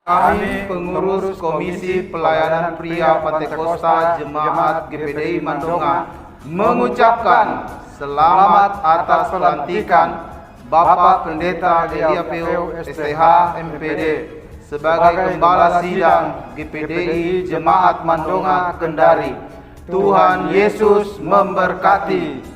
Kami pengurus Komisi Pelayanan Pria Pantekosta Jemaat GPDI Mandonga mengucapkan selamat atas pelantikan Bapak Pendeta Delia Peo STH MPD sebagai Gembala Sidang GPDI Jemaat Mandonga Kendari. Tuhan Yesus memberkati.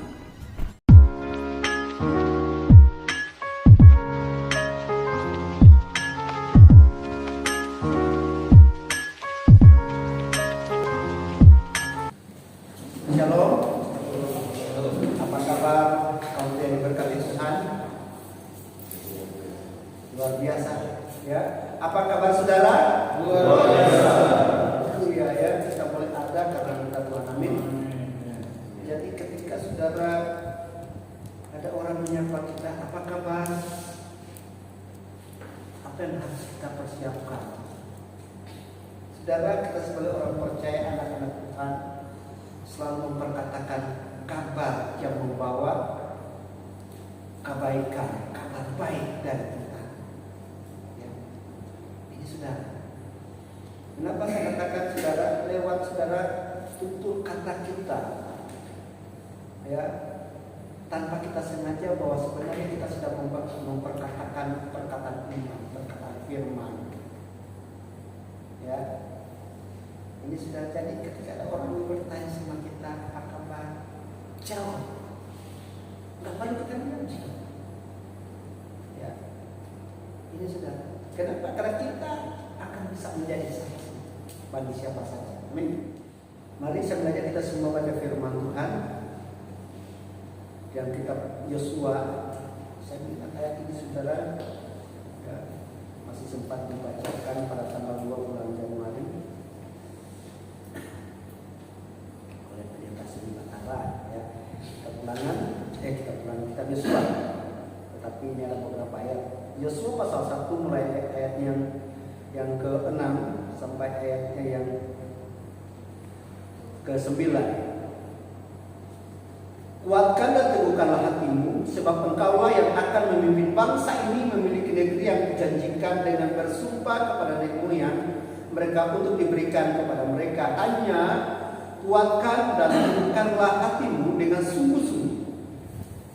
Shalom. Apa kabar kaum yang diberkati Tuhan? Luar biasa, ya. Apa kabar saudara? Luar biasa. Iya ya, kita boleh ada karena kita Tuhan, amin. Jadi ketika saudara ada orang menyapa kita, apa kabar? Apa yang harus kita persiapkan? Saudara, kita sebagai orang percaya, anak-anak Tuhan, selalu memperkatakan kabar yang membawa kebaikan, kabar baik dari Tuhan. Ya. Ini saudara. Kenapa saya katakan saudara? Lewat saudara tutur kata kita, ya, tanpa kita sengaja bahwa sebenarnya kita sudah memperkatakan perkataan iman, perkataan firman. Ya. Ini sudah jadi ketika ada orang yang bertanya sama kita, apa kabar? Jawab. Enggak malu kita bilang jawab. Ya. Ini sudah. Kenapa? Karena kita akan bisa menjadi saksi bagi siapa saja. Amin. Mari sebenarnya kita semua baca firman Tuhan yang kitab Yosua. Saya minta ayat ini saudara, ya, masih sempat dibacakan pada tanggal 2 bulan Januari. Ya, kita Yosua. Tetapi ini ada beberapa ayat. Yosua pasal 1 mulai ayat yang ke-6 sampai ayatnya yang ke-9. Kuatkan dan teguhkanlah hatimu, sebab engkaulah yang akan memimpin bangsa ini memiliki negeri yang dijanjikan dengan bersumpah kepada nenek moyang mereka untuk diberikan kepada mereka. Hanya kuatkan dan teguhkanlah hatimu dengan sungguh-sungguh.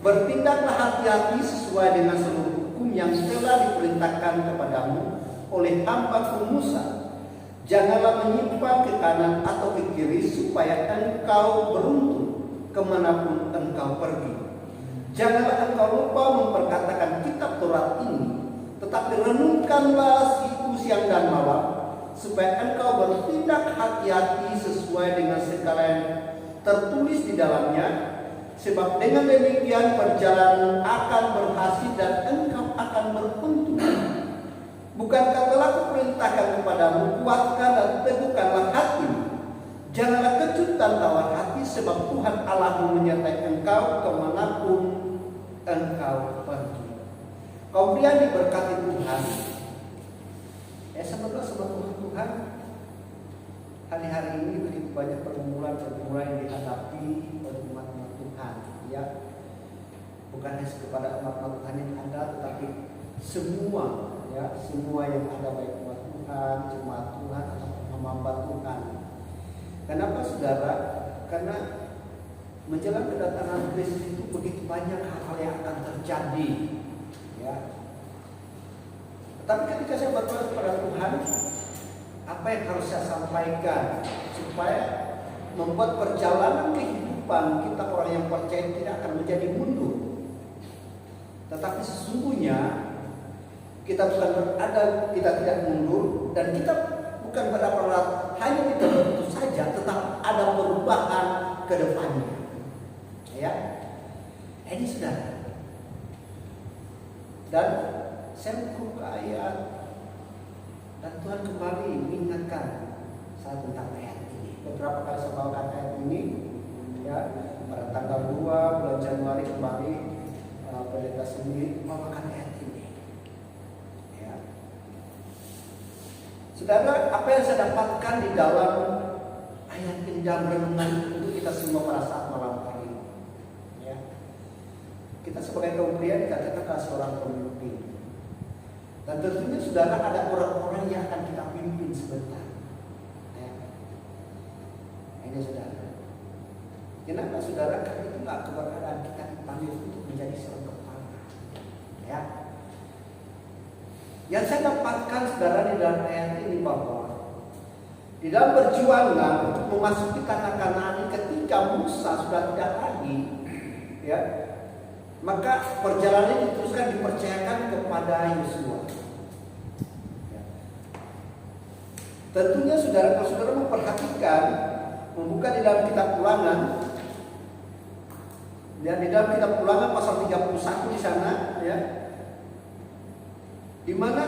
Bertindaklah hati-hati sesuai dengan seluruh hukum yang telah diperintahkan kepadamu oleh hamba-Ku Musa. Janganlah menyimpang ke kanan atau ke kiri supaya engkau beruntung kemanapun engkau pergi. Janganlah engkau lupa memperkatakan kitab Taurat ini, tetapi renungkanlah itu siang dan malam, supaya engkau bertindak hati-hati sesuai dengan segala yang tertulis di dalamnya. Sebab dengan demikian perjalanan akan berhasil dan engkau akan beruntung. Bukankah telah kuperintahkan kepadamu, kuatkan dan teguhkanlah hatimu. Janganlah kecut dan tawar hati, sebab Tuhan Allahmu menyertai engkau kemanapun engkau pergi. Kaum pria diberkati Tuhan. Sebetulnya Tuhan, hari-hari ini begitu banyak pergumulan yang dihadapi oleh umat-umat Tuhan, ya. Bukan hanya kepada umat-umat Tuhan yang ada, tetapi semua, ya, semua yang ada, baik umat Tuhan, jemaat Tuhan atau hamba Tuhan. Kenapa saudara? Karena menjelang kedatangan Kristus itu begitu banyak hal-hal yang akan terjadi, ya. Tapi ketika saya berdoa kepada Tuhan, apa yang harus saya sampaikan supaya membuat perjalanan kehidupan kita orang yang percaya tidak akan menjadi mundur. Tetapi sesungguhnya kita bukan berada, kita tidak mundur, dan kita bukan berada hanya kita begitu saja, tetapi ada perubahan ke depannya. Ya, ini sudah. Dan saya buka ayat, dan Tuhan kembali mengingatkan saya tentang ayat ini. Beberapa kali saya bawakan ayat ini, ya, pada tanggal 2 bulan Januari kembali pendeta sendiri membawakan ayat ini. Ya. Saudara, apa yang saya dapatkan di dalam ayat ini dalam renungan untuk kita semua pada saat malam hari ini. Ya. Kita sebagai kaum pria dikatakan seorang pemimpin. Dan tentunya saudara ada orang-orang yang akan Ini saudara. Kenapa saudara? Karena itu nggak keberadaan kita dipanggil untuk menjadi seorang kepala. Ya. Yang saya dapatkan saudara di dalam ayat ini bahwa di dalam perjuangan untuk memasuki tanah Kanaan ketika Musa sudah tidak lagi, ya, maka perjalanan diteruskan dipercayakan kepada Yosua. Ya. Tentunya saudara, kalau saudara memperhatikan, membuka di dalam kitab Ulangan, dan di dalam kitab Ulangan pasal 31 di sana, ya, di mana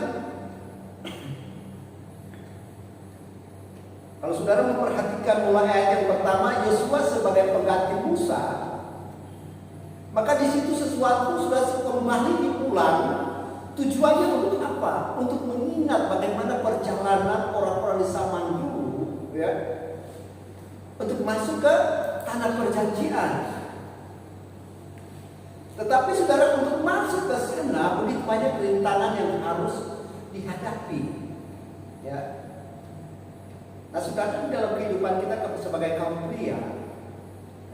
kalau saudara memperhatikan mulai ayat yang pertama, Yosua sebagai pengganti Musa, maka di situ sesuatu sudah kembali diulang. Tujuannya untuk apa? Untuk mengingat bagaimana perjalanan orang-orang di zaman dulu, ya, untuk masuk ke tanah perjanjian. Tetapi saudara, untuk masuk ke sana begitu banyak rintangan yang harus dihadapi. Ya. Nah, saudara, dalam kehidupan kita sebagai kaum pria,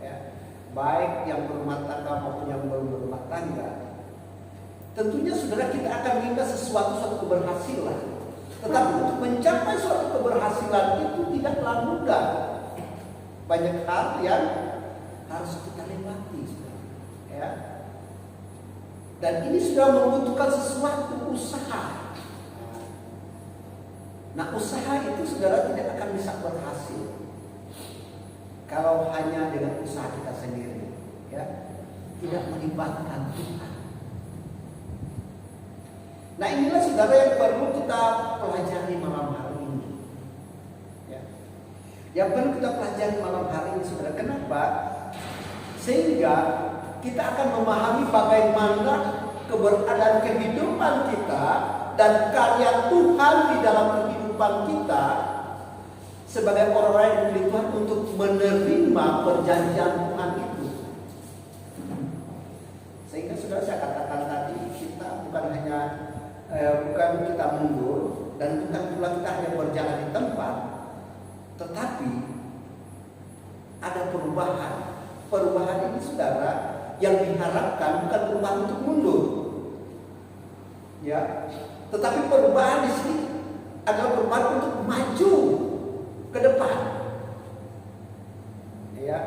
ya, baik yang berumah tangga maupun yang belum berumah tangga, tentunya saudara kita akan minta suatu keberhasilan. Tetapi untuk mencapai suatu keberhasilan itu tidaklah mudah. Banyak hal yang harus kita lewati, saudara. Ya. Dan ini sudah membutuhkan sesuatu usaha. Nah, usaha itu saudara tidak akan bisa berhasil kalau hanya dengan usaha kita sendiri, ya, tidak melibatkan Tuhan. Nah, inilah saudara yang perlu kita pelajari malam hari ini. Ya. Yang perlu kita pelajari malam hari ini, saudara. Kenapa? Sehingga kita akan memahami bagaimana keberadaan kehidupan kita dan karya Tuhan di dalam kehidupan kita sebagai orang yang dipilih Tuhan untuk menerima perjanjian Tuhan itu. Sehingga sudah saya katakan tadi, kita bukan kita mundur dan bukan pula kita hanya berjalan di tempat, tetapi ada perubahan. Perubahan ini saudara yang diharapkan bukan perubahan untuk mundur, ya, tetapi perubahan di sini adalah perubahan untuk maju ke depan. Ya,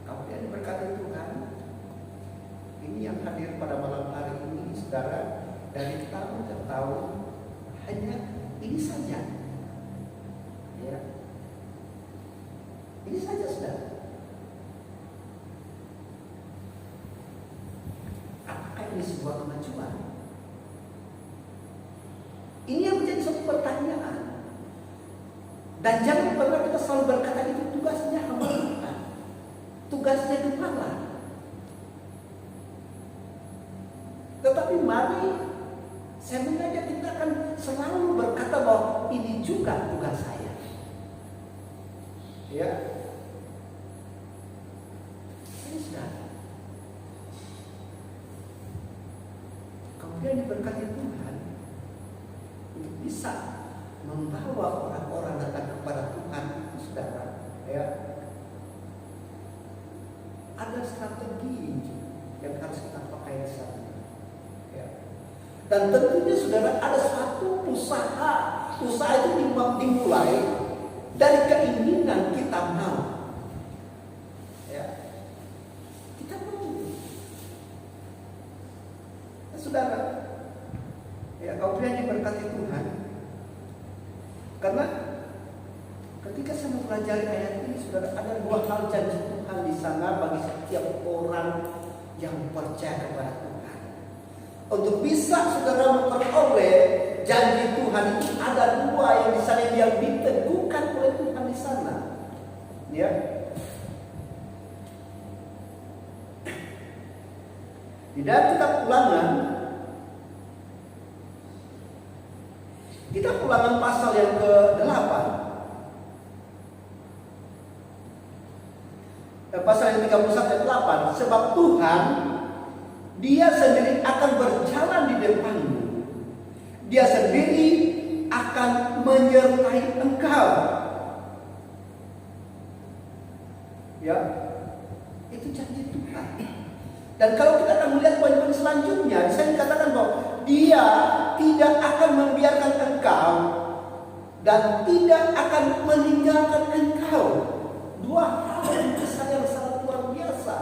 kamu yang diberkati Tuhan, ini yang hadir pada malam hari ini, saudara, dari tahun ke tahun hanya ini saja. Ya, ini saja, saudara. Ini sebuah kemajuan. Ini yang menjadi suatu pertanyaan. Dan jangan pernah kita selalu berkata itu tugasnya hamba Tuhan, tugasnya gembala. Tetapi mari saya mengajak kita akan selalu berkata bahwa ini juga tugas saya. Ya, ini sudah. Kemudian diberkati Tuhan untuk bisa membawa orang-orang datang kepada Tuhan itu, saudara, ya, ada strategi yang harus kita pakai di sana, ya. Dan tentunya saudara ada suatu usaha itu dimulai dari keinginan kita mau, ya, kita mau. Saudara, ya, kau yang diberkati Tuhan, karena ketika saya mempelajari ayat ini, saudara, ada dua hal janji Tuhan di sana bagi setiap orang yang percaya kepada Tuhan. Untuk bisa saudara memperoleh janji Tuhan itu ada dua yang di sana yang diteguhkan oleh Tuhan di sana, ya. Di dalam kitab Ulangan pasal yang ke-8, pasal yang 31 ayat 8, sebab Tuhan Dia sendiri akan berjalan di depanmu, Dia sendiri akan menyertai engkau. Ya, itu janji Tuhan. Dan kalau kita akan melihat poin-poin selanjutnya, di sana dikatakan bahwa Dia tidak akan membiarkan engkau dan tidak akan meninggalkan engkau. Dua hal yang besar yang sangat luar biasa.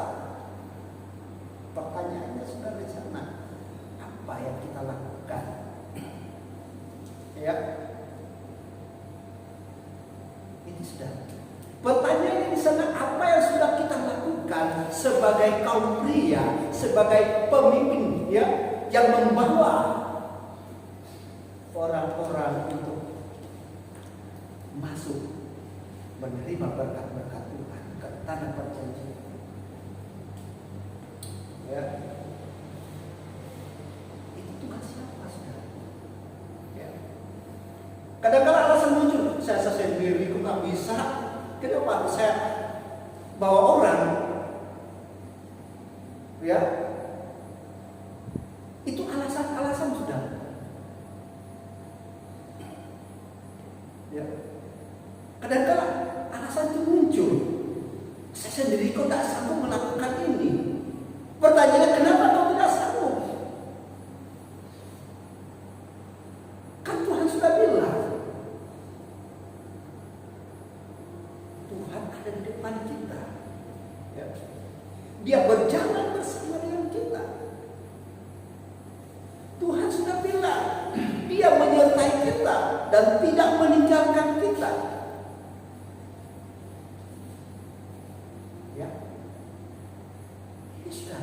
Pertanyaannya sudah di sana, apa yang kita lakukan? Ya, ini sudah. Pertanyaannya di sana, apa yang sudah kita lakukan sebagai kaum pria, sebagai pemimpin, ya, yang membawa orang-orang untuk masuk menerima berkat-berkat Tuhan ke tanah perjanjian. Ya, itu Tuhan siapa, saudara? Ya. Kadang-kadang alasan muncul, saya sendiri kok nggak bisa. Kenapa saya bawa orang? Ya, itu alasan-alasan sudah. Ya, kadang-kadang alasan itu muncul. Saya sendiri kok tidak sanggup melakukan ini. Pertanyaannya, kenapa kau tidak sanggup? Kan Tuhan sudah bilang, Tuhan ada di depan kita. Ya. Dia berjalan bersama dengan kita. Tuhan sudah bilang, Dia menyertai kita dan tidak meninggalkan kita. Ya, ini sudah.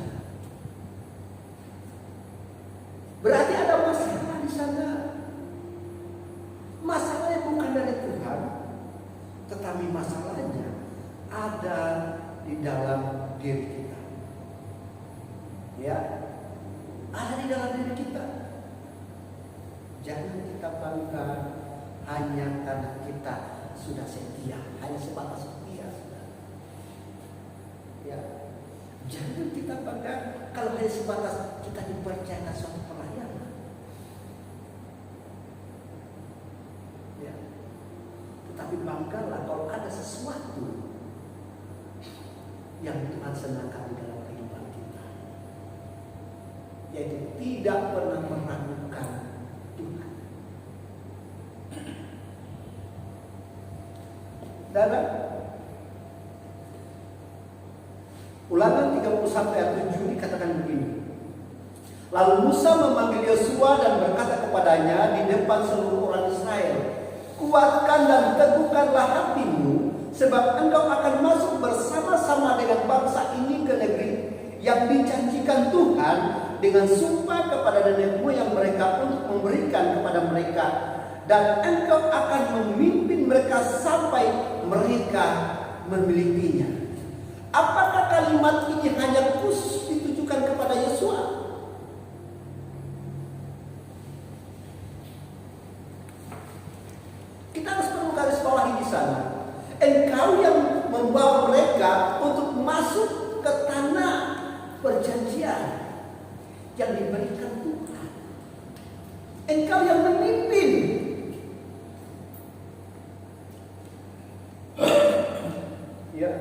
Berarti ada masalah di sana. Masalahnya bukan dari Tuhan, tetapi masalahnya ada di dalam diri kita. Ya, ada di dalam diri kita. Jangan kita bangga hanya karena kita sudah setia, hanya sebatas setia. Ya, jangan kita bangga kalau hanya sebatas kita dipercayakan suatu pelayanan. Ya, tetapi banggalah kalau ada sesuatu yang Tuhan senangkan di dalam kehidupan kita, yaitu tidak pernah meragukan Tuhan. Dan Ulangan 31 ayat 7 dikatakan begini. Lalu Musa memanggil Yosua dan berkata kepadanya di depan seluruh orang Israel, kuatkan dan teguhkanlah hatimu, sebab engkau akan masuk bersama-sama dengan bangsa ini ke negeri yang dijanjikan Tuhan dengan sumpah kepada nenek moyang mereka untuk memberikan kepada mereka, dan engkau akan memimpin mereka sampai mereka memilikinya. Apakah kalimat ini hanya khusus ditujukan kepada Yosua? Kita harus perlu garis bawahi di sana. Engkau yang membawa mereka untuk masuk ke tanah perjanjian yang diberikan Tuhan. Engkau yang memimpin. Ya.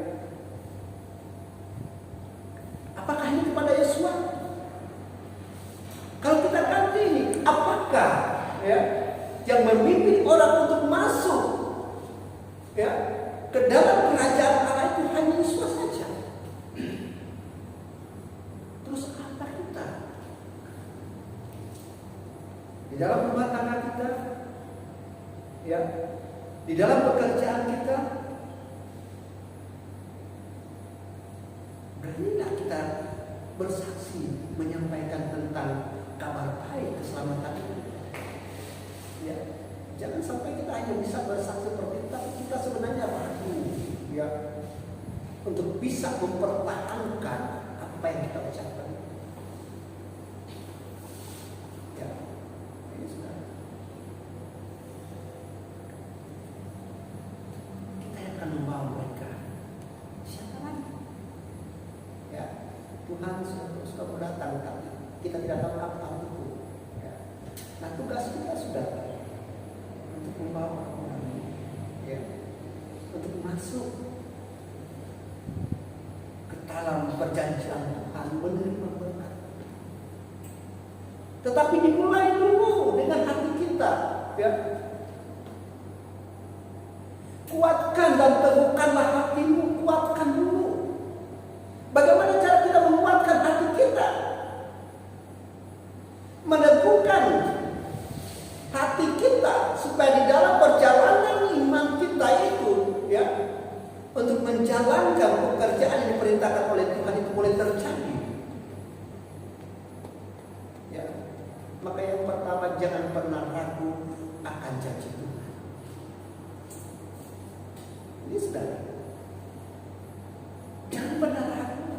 Apakah ini kepada Yosua? Kalau kita ganti ini, apakah ya yang memimpin orang untuk masuk ya ke dalam kerajaan Allah itu hanya Yosua saja? Terus apa kita? Di dalam rumah tangga kita, ya, di dalam pekerjaan kita, beranilah kita bersaksi menyampaikan tentang kabar baik keselamatan ini. Ya, jangan sampai kita hanya bisa bersaksi seperti itu, tapi kita sebenarnya ragu, ya, untuk bisa mempertahankan apa yang kita ucapkan. Ya, ini sudah. Kita yang akan membawa mereka. Siapa lagi? Ya, Tuhan sudah mendatang, tapi kita tidak tahu kapan itu. Ya. Nah, tugas kita sudah untuk membawa orang, ya, untuk masuk dalam perjanjian Tuhan menerima berkat. Tetapi dimulai dulu dengan hati kita, ya. Kuatkan dan teguhkanlah hatimu, kuatkan dulu. Bagaimana cara kita menguatkan hati kita? Meneguhkan hati kita supaya di dalam perjalanan iman kita itu, ya, untuk menjalankan pekerjaan yang diperintahkan oleh Tuhan itu boleh terjadi. Ya. Maka yang pertama, jangan pernah ragu akan janji Tuhan. Ini saudara. Jangan pernah ragu.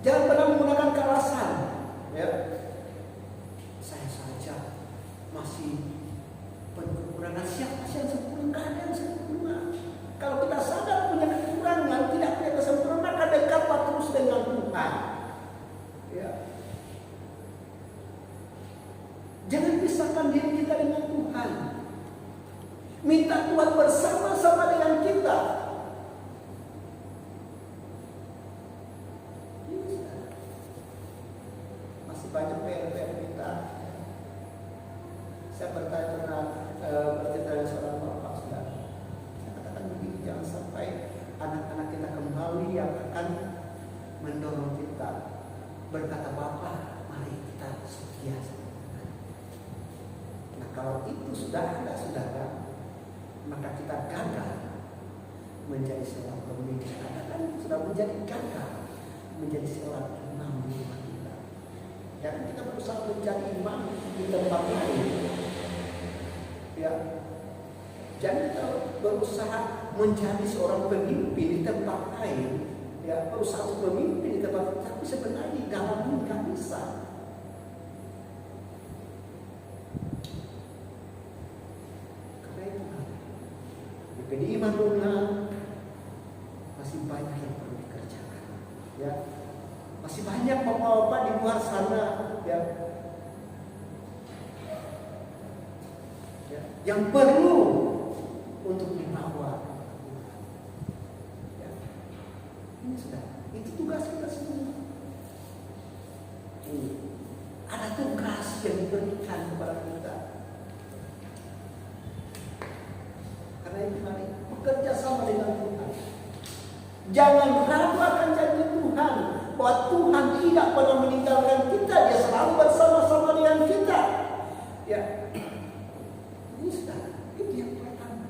Jangan pernah menggunakan kalasan. Ya. Saya saja masih berkekurangan. Siapa yang sempurna? Gak ada yang sempurna. Kalau kita sadar punya kekurangan, tidak punya kesempurnaan, maka dekatlah terus dengan Tuhan. Ya. Jangan pisahkan diri kita dengan Tuhan. Minta Tuhan bersama-sama dengan kita. Masih banyak PR kita. Saya pernah bercerita dengan seorang bapak, saudara. Saya katakan begini, jangan sampai anak-anak kita kembali yang akan mendorong kita berkata, Bapak, mari kita setia. Nah, kalau itu sudah ada, saudara, maka kita gagal menjadi seorang pemimpin. Kan sudah menjadi gagal menjadi seorang imam di rumah kita. Ya, kita berusaha menjadi imam di tempat lain. Ya, jangan kita berusaha menjadi seorang pemimpin di tempat lain. Ya, berusaha untuk memimpin di tempat lain, tapi sebenarnya di dalamnya nggak bisa. Jadi Manunggal masih banyak yang perlu dikerjakan, ya. Masih banyak bapak-bapak di luar sana, ya, yang perlu untuk dibawa. Ya. Ini sudah, itu tugas kita semua. Ada tugas yang diberikan kepada kita. Karena itu mari bekerja sama dengan Tuhan. Jangan ragu akan janji Tuhan bahwa Tuhan tidak pernah meninggalkan kita, Dia selalu bersama-sama dengan kita. Ya, ini sudah, itu yang pertama.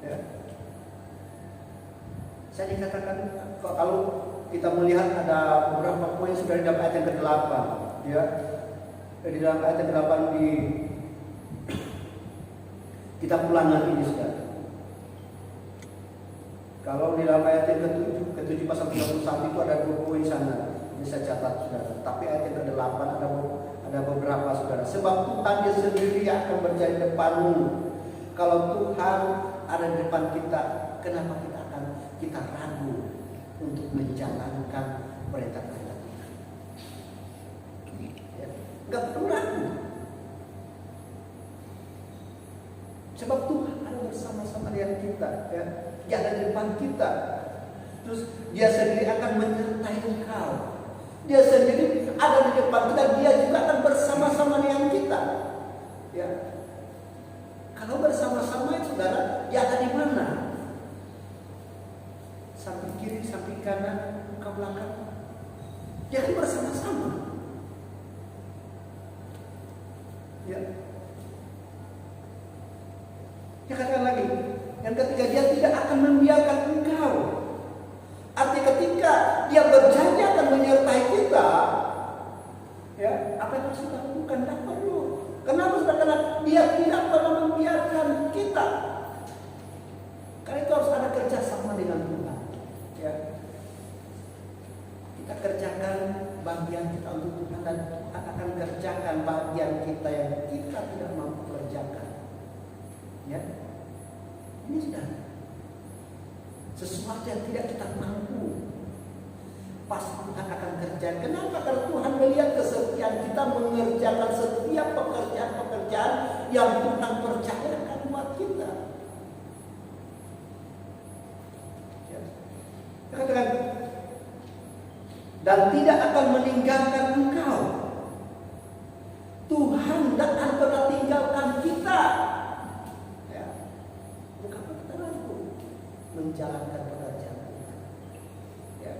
Ya. Saya dikatakan kalau kita melihat ada beberapa poin sudah di dalam ayat yang ke-8, ya. Di dalam ayat yang ke-8 di kitab Ulangan ini, sudah. Kalau di dalam ayat yang ke-7 pasal 31 itu ada 2 poin sana. Ini saya catat, saudara. Tapi ayat yang ke-8 ada beberapa, saudara. Sebab Tuhan Dia sendiri akan berjalan di depanmu. Kalau Tuhan ada di depan kita, kenapa kita ragu untuk menjalankan perintah-perintah Tuhan? Ya. Gak perlu ragu. Sebab Tuhan ada bersama-sama dengan kita, ya. Dia ada di depan kita. Terus Dia sendiri akan menyertai engkau. Dia sendiri ada di depan kita. Dia juga akan bersama-sama dengan kita. Ya. Kalau bersama-sama, saudara, Dia ada di mana? Samping kiri, samping kanan, ke belakang. Dia akan bersama-sama. Ya. Dia katakan lagi, yang ketiga, Dia tidak akan membiarkan engkau. Artinya ketika Dia berjanji akan menyertai kita, ya, apa yang harus kita lakukan? Tidak perlu. Kenapa? Karena Dia tidak pernah membiarkan kita. Karena itu harus ada kerjasama dengan Tuhan. Ya. Kita kerjakan bagian kita untuk Tuhan, dan Tuhan akan kerjakan bagian kita yang kita tidak mampu kerjakan. Ya, ini sudah sesuatu yang tidak kita mampu, pasti Tuhan akan kerjakan. Kenapa? Kalau Tuhan melihat kesetiaan kita mengerjakan setiap pekerjaan-pekerjaan yang Tuhan percayakan buat kita. dan tidak akan meninggalkan engkau. Tuhan tidak akan pernah tinggalkan kita. Ya. Mengapa kita ragu menjalankan pekerjaan Tuhan? Ya.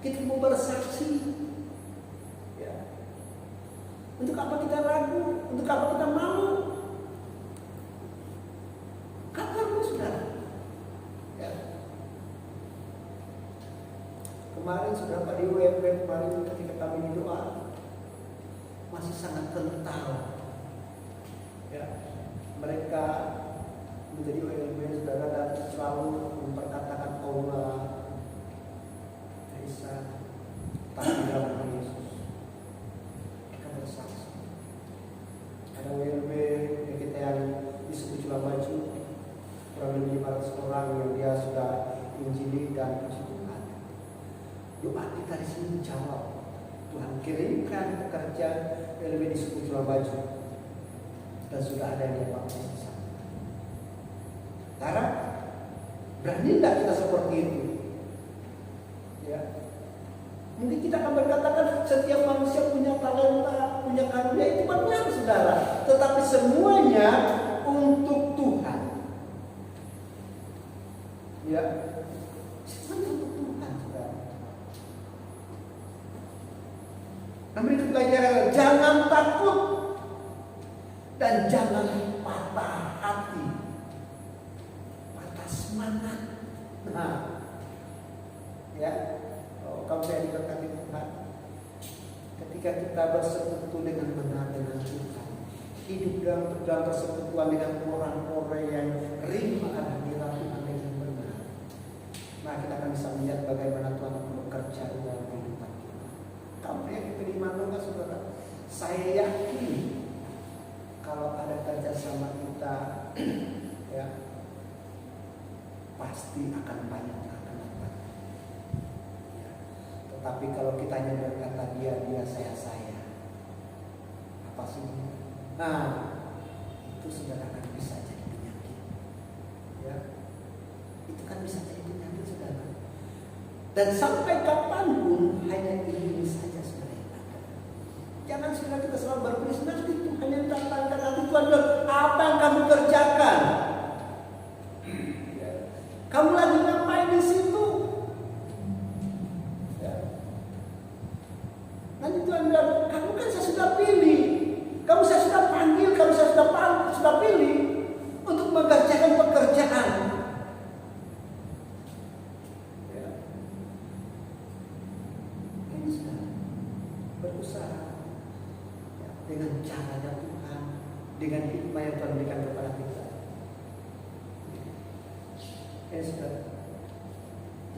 Kita mau bersaksi. Ya. Untuk apa kita ragu? Untuk apa kita malu? Kapan saudara? Ya. Kemarin sudah Pak di UMB kemarin ketika kami doa masih sangat kental. Ya. Mereka menjadi UMB saudara dan selalu memperkatakan Allah, Isa, tapi dalam nama Yesus. Kita bersaksi. Ada UMB yang kita yang di suku Culambaju, kurang lebih 500 orang yang dia sudah injili dan puji Tuhan. Doa kita di sini jawab. Tuhan kirimkan pekerja yang lebih di suku Culambaju dan sudah ada yang dia baptis di sana. Karena berani tidak kita seperti itu? Ya. Mungkin kita akan berkatakan setiap manusia punya talenta, punya karunia, itu benar saudara. Tetapi semuanya untuk Tuhan. Ya, semuanya untuk Tuhan saudara. Namun itu pelajaran, jangan takut dan jangan patah hati, patah semangat. Nah, ya, kalau saya diberkati Tuhan, ketika kita bersekutu dengan benar dengan Tuhan, hidup dalam persekutuan dengan orang-orang yang rindu akan hadirat Tuhan dengan benar, nah kita akan bisa melihat bagaimana Tuhan bekerja dalam kehidupan kita. Kamu yang dipilih mana saudara? Saya yakin kalau ada kerjasama kita, ya pasti akan banyak akan dapat. Ya. Tetapi kalau kita hanya berkata dia, saya, apa sih? Nah, itu sudah akan bisa jadi penyakit. Ya, itu kan bisa jadi penyakit saudara. Dan sampai kapanpun hanya ini saja saudara. Jangan saudara kita selalu berprinsip nanti Tuhan yang datangkan, nanti Tuhan bilang apa yang kamu kerjakan. Kamu lagi ngapain di situ? Ya. Nanti Tuhan bilang, kamu kan saya sudah pilih, kamu saya sudah panggil, kamu saya sudah pilih untuk mengerjakan pekerjaan. Ya. Ini sudah berusaha ya, dengan caranya Tuhan, dengan hikmah yang Tuhan berikan kepada kita.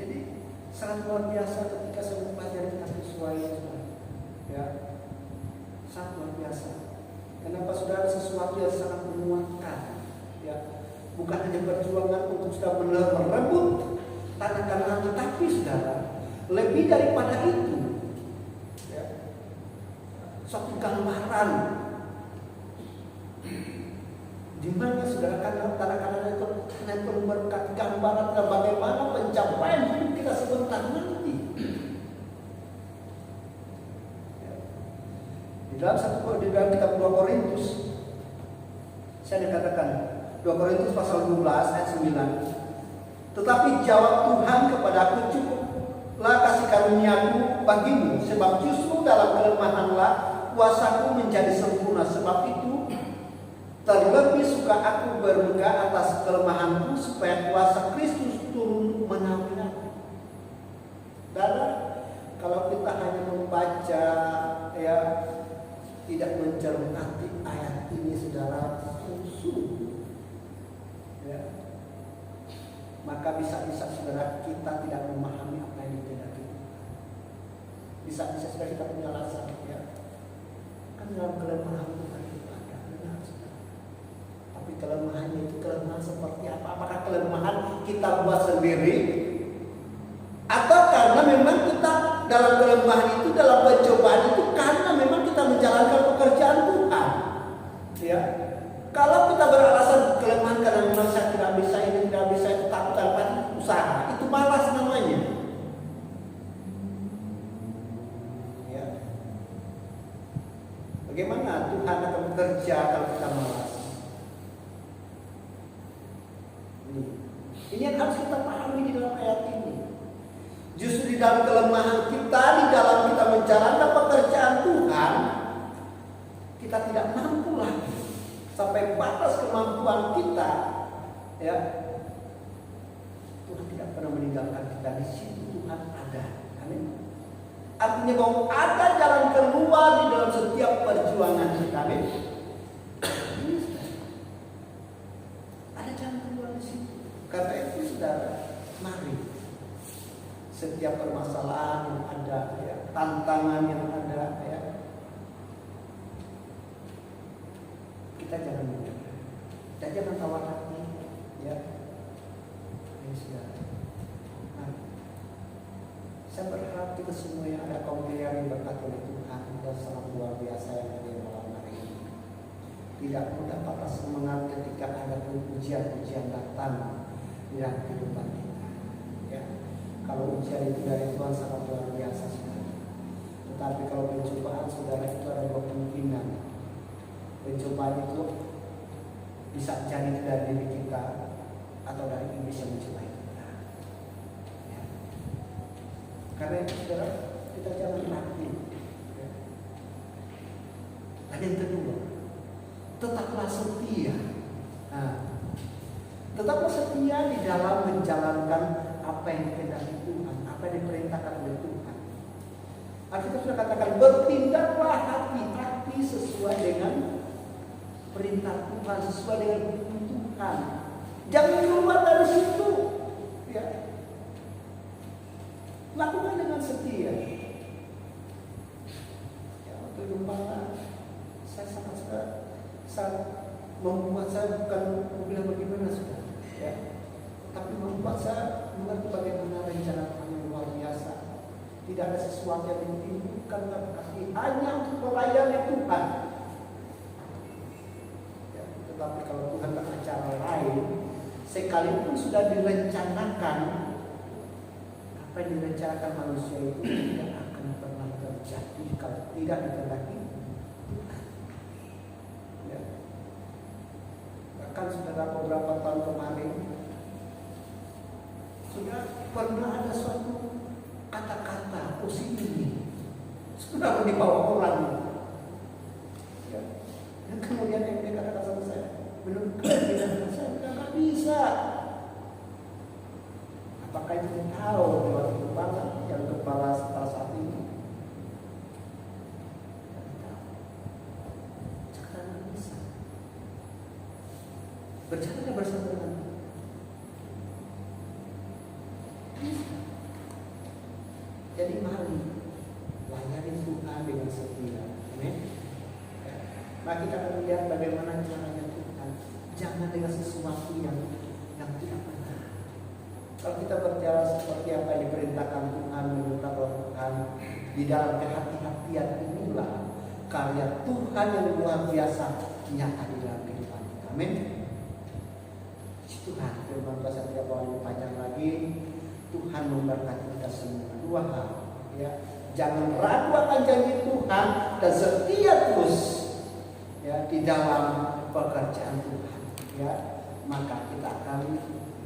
Jadi sangat luar biasa ketika saya mempelajari kitab Yosua ya, sangat luar biasa. Kenapa saudara? Sesuatu yang sangat menguatkan, ya, bukan hanya perjuangan untuk sudah merebut tanah Kanaan, tetapi saudara lebih daripada itu, ya, suatu gambaran di mana saudara tanah Kanaan itu berkat gambaran dan bagaimana pencapaian hidup kita sebentar nanti. Ya. Di dalam kitab 2 Korintus saya dikatakan 2 Korintus pasal 12 ayat 9. Tetapi jawab Tuhan kepadaku, cukuplah kasih karuniaku bagimu, sebab justru dalam kelemahanlah kuasaku menjadi sempurna. Sebab itu terlebih suka aku berduka atas kelemahanku, supaya kuasa Kristus turun menaungi aku. Dan kalau kita hanya membaca, ya, tidak mencermati ayat ini, saudara, ya, maka bisa-bisa saudara kita tidak memahami apa yang dikehendaki. Bisa-bisa saudara kita punya alasan, ya, kan dalam kelemahan Tuhan itu ada, benar saudara. Tapi kelemahannya itu kelemahan seperti apa? Apakah kelemahan kita buat sendiri? Atau karena memang kita dalam kelemahan itu, dalam pencobaan itu, karena memang kita menjalankan pekerjaan Tuhan. Ya, kalau kita beralasan kelemahan karena memang saya tidak bisa ini, tidak bisa itu, takut tanpa usaha, itu malas namanya. bagaimana Tuhan akan bekerja kalau kita malas. Ini yang harus kita pahami di dalam ayat ini. Justru di dalam kelemahan kita, di dalam kita menjalankan pekerjaan Tuhan, kita tidak mampu lagi sampai batas kemampuan kita. Ya, Tuhan tidak pernah meninggalkan kita. Di situ Tuhan ada. Amin. Artinya bahwa ada jalan keluar di dalam setiap perjuangan kita. Amin. Ada jalan keluar di situ. Karena itu saudara, mari setiap permasalahan yang ada, ya, tantangan yang ada, ya, kita jangan menyerah, kita jangan tawar hati, ya. Ini saudara. Nah, saya berharap kita semua yang ada kaum yang berkati oleh Tuhan dan sangat luar biasa yang ada di malam hari ini. Tidak mudah patah semangat ketika ada ujian-ujian datang dalam kehidupan kita. Ya, kalau ujian itu dari Tuhan sangat luar biasa, saudara. Tetapi kalau pencobaan, saudara, itu ada dua kemungkinan. Pencobaan itu bisa jadi dari diri kita atau dari iblis yang mencobai kita. Ya. Karena itu, saudara, kita jangan takut. Ya. Dan yang kedua, tetaplah setia. Nah, tetaplah setia di dalam menjalankan apa yang dikehendaki Tuhan, apa yang diperintahkan oleh Tuhan. Alkitab sudah katakan, bertindaklah hati-hati sesuai dengan perintah Tuhan, sesuai dengan hukum Tuhan. Jangan keluar dari situ. Ya. Lakukan dengan setia. Ya, waktu gembala, saya sangat membuat saya bukan bilang bagaimana, sudah. Ya, tapi membuat saya mengerti bagaimana rencana Tuhan yang luar biasa. Tidak ada sesuatu yang ditimbulkan, tapi hanya untuk melayani Tuhan. Ya, tetapi kalau Tuhan tak ada cara lain, sekalipun sudah direncanakan, apa yang direncanakan manusia itu tidak akan pernah terjadi kalau tidak dikehendaki Tuhan. Ya. Bahkan saudara, beberapa tahun kemarin sudah pernah ada suatu kata-kata positif sudah dibawa orang, ya. Dan kemudian yang dia katakan sama saya, belum kemudian saya nggak bisa. Apakah itu tahu lewat kepala yang kepala pada saat itu? Sekarang nggak bisa. Berjalan bersama dengan jadi mari layani Tuhan dengan setia. Amin. Mari kita akan melihat bagaimana caranya Tuhan. Jangan dengan sesuatu yang tidak benar. Kalau kita berjalan seperti apa yang diperintahkan Tuhan, menurut Tuhan, di dalam kehati-hatian inilah karya Tuhan yang luar biasa nyata di dalam kehidupan kita. Amin. Tuhan firman Tuhan setiap orang panjang lagi. Tuhan memberkati kita semua. Dua hal, ya. Jangan ragu akan janji Tuhan dan setia terus, ya, di dalam pekerjaan Tuhan, ya. Maka kita akan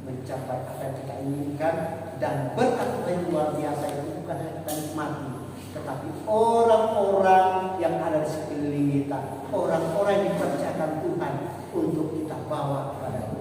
mencapai apa yang kita inginkan, dan berkat yang luar biasa itu bukan hanya kita nikmati, tetapi orang-orang yang ada di sekeliling kita, orang-orang yang dipercayakan Tuhan untuk kita bawa kepada